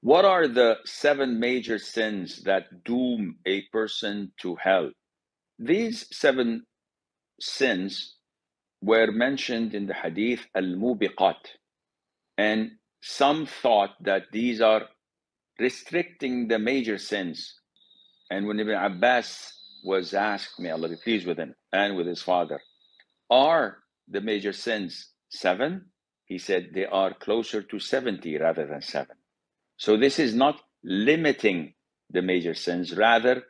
What are the 7 major sins that doom a person to hell? These 7 sins were mentioned in the hadith al-mubiqat, and some thought that these are restricting the major sins. And when Ibn Abbas was asked, may Allah be pleased with him and with his father, are the major sins 7? He said they are closer to 70 rather than 7. So this is not limiting the major sins, rather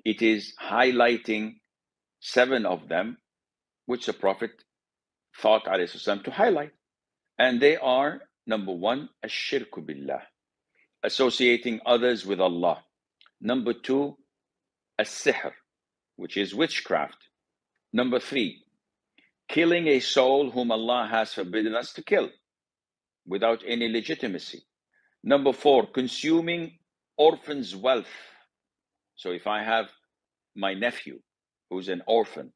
it is highlighting 7 of them, which the Prophet thought ﷺ to highlight. And they are, number 1, ash-shirku billah, associating others with Allah. Number 2, as-sihr, which is witchcraft. Number 3, killing a soul whom Allah has forbidden us to kill without any legitimacy. Number 4, consuming orphans' wealth. So if I have my nephew who's an orphan,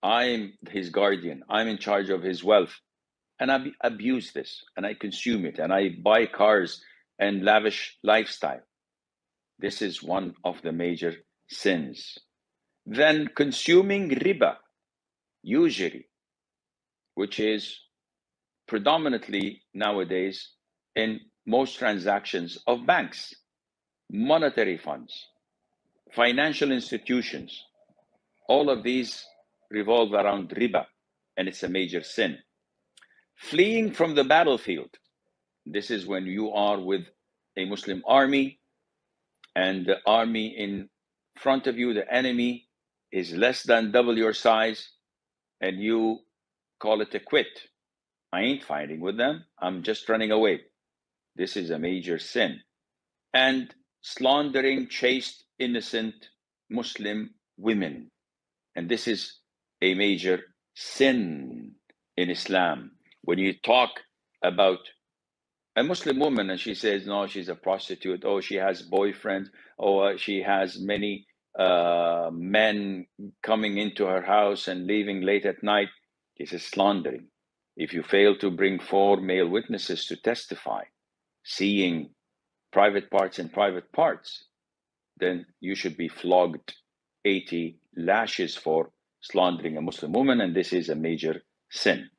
I'm his guardian, I'm in charge of his wealth, and I abuse this, and I consume it, and I buy cars and lavish lifestyle. This is one of the major sins. Then consuming riba, usury, which is predominantly nowadays in most transactions of banks, monetary funds, financial institutions. All of these revolve around riba, and it's a major sin. Fleeing from the battlefield. This is when you are with a Muslim army, and the army in front of you, the enemy, is less than double your size, and you call it a quit. I ain't fighting with them, I'm just running away. This is a major sin. And slandering chaste, innocent Muslim women. And this is a major sin in Islam. When you talk about a Muslim woman and she says, no, she's a prostitute, oh, she has boyfriends, or she has many men coming into her house and leaving late at night, this is slandering. If you fail to bring 4 male witnesses to testify, seeing private parts in private parts, then you should be flogged 80 lashes for slandering a Muslim woman, and this is a major sin.